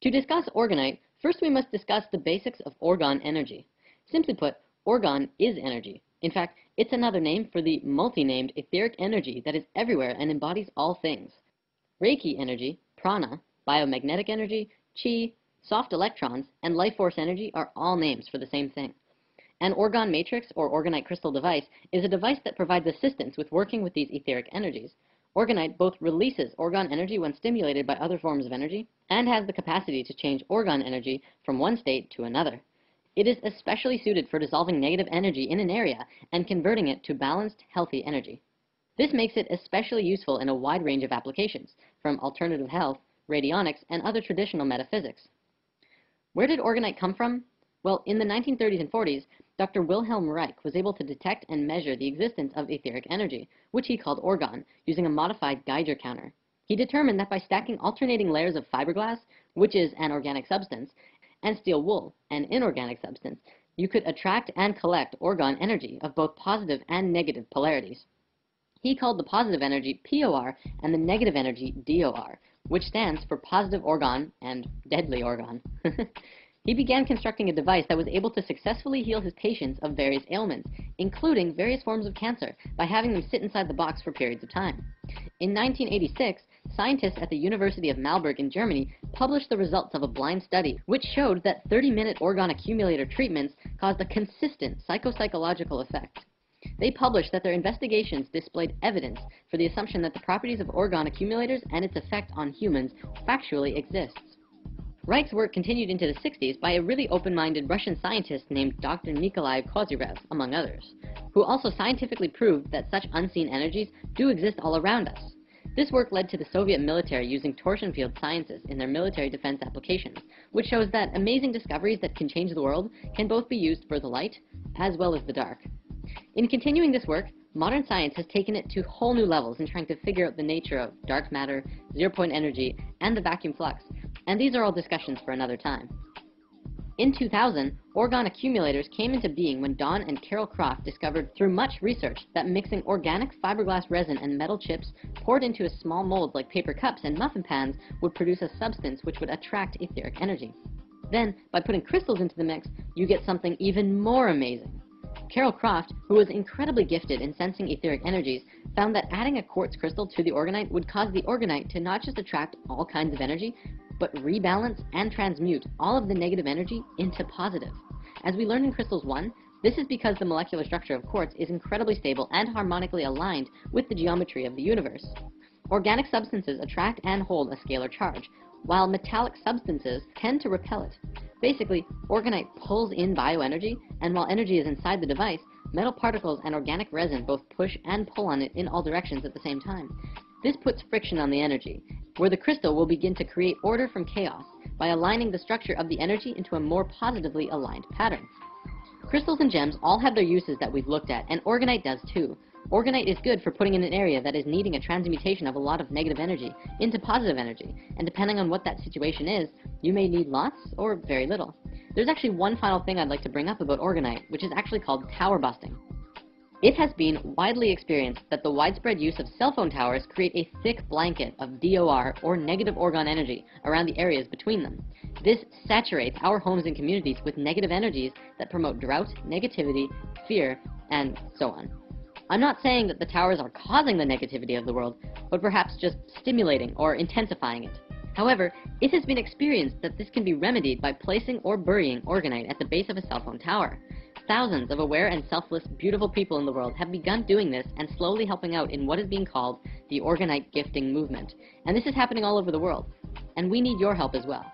To discuss Orgonite, first we must discuss the basics of orgon energy. Simply put, orgon is energy. In fact, it's another name for the multi-named etheric energy that is everywhere and embodies all things. Reiki energy, prana, biomagnetic energy, chi, soft electrons, and life force energy are all names for the same thing. An orgon matrix or Orgonite crystal device is a device that provides assistance with working with these etheric energies. Orgonite both releases orgon energy when stimulated by other forms of energy and has the capacity to change orgon energy from one state to another. It is especially suited for dissolving negative energy in an area and converting it to balanced, healthy energy. This makes it especially useful in a wide range of applications, from alternative health, radionics, and other traditional metaphysics. Where did Orgonite come from? Well, in the 1930s and 40s, Dr. Wilhelm Reich was able to detect and measure the existence of etheric energy, which he called orgon, using a modified Geiger counter. He determined that by stacking alternating layers of fiberglass, which is an organic substance, and steel wool, an inorganic substance, you could attract and collect orgon energy of both positive and negative polarities. He called the positive energy POR and the negative energy DOR, which stands for positive orgon and deadly orgon. He began constructing a device that was able to successfully heal his patients of various ailments, including various forms of cancer, by having them sit inside the box for periods of time. In 1986, scientists at the University of Marburg in Germany published the results of a blind study, which showed that 30-minute orgon accumulator treatments caused a consistent psychological effect. They published that their investigations displayed evidence for the assumption that the properties of orgon accumulators and its effect on humans factually exists. Reich's work continued into the 60s by a really open-minded Russian scientist named Dr. Nikolai Kozyrev, among others, who also scientifically proved that such unseen energies do exist all around us. This work led to the Soviet military using torsion field sciences in their military defense applications, which shows that amazing discoveries that can change the world can both be used for the light as well as the dark. In continuing this work, modern science has taken it to whole new levels in trying to figure out the nature of dark matter, zero-point energy, and the vacuum flux, and these are all discussions for another time. In 2000, orgon accumulators came into being when Don and Carol Croft discovered through much research that mixing organic fiberglass resin and metal chips poured into a small mold like paper cups and muffin pans would produce a substance which would attract etheric energy. Then, by putting crystals into the mix, you get something even more amazing. Carol Croft, who was incredibly gifted in sensing etheric energies, found that adding a quartz crystal to the Orgonite would cause the Orgonite to not just attract all kinds of energy, but rebalance and transmute all of the negative energy into positive. As we learned in Crystals 1, this is because the molecular structure of quartz is incredibly stable and harmonically aligned with the geometry of the universe. Organic substances attract and hold a scalar charge, while metallic substances tend to repel it. Basically, Orgonite pulls in bioenergy, and while energy is inside the device, metal particles and organic resin both push and pull on it in all directions at the same time. This puts friction on the energy, where the crystal will begin to create order from chaos by aligning the structure of the energy into a more positively aligned pattern. Crystals and gems all have their uses that we've looked at, and Orgonite does too. Orgonite is good for putting in an area that is needing a transmutation of a lot of negative energy into positive energy, and depending on what that situation is, you may need lots or very little. There's actually one final thing I'd like to bring up about Orgonite, which is actually called tower busting. It has been widely experienced that the widespread use of cell phone towers create a thick blanket of DOR, or negative orgon energy, around the areas between them. This saturates our homes and communities with negative energies that promote drought, negativity, fear, and so on. I'm not saying that the towers are causing the negativity of the world, but perhaps just stimulating or intensifying it. However, it has been experienced that this can be remedied by placing or burying Orgonite at the base of a cell phone tower. Thousands of aware and selfless, beautiful people in the world have begun doing this and slowly helping out in what is being called the Orgonite gifting movement. And this is happening all over the world. And we need your help as well.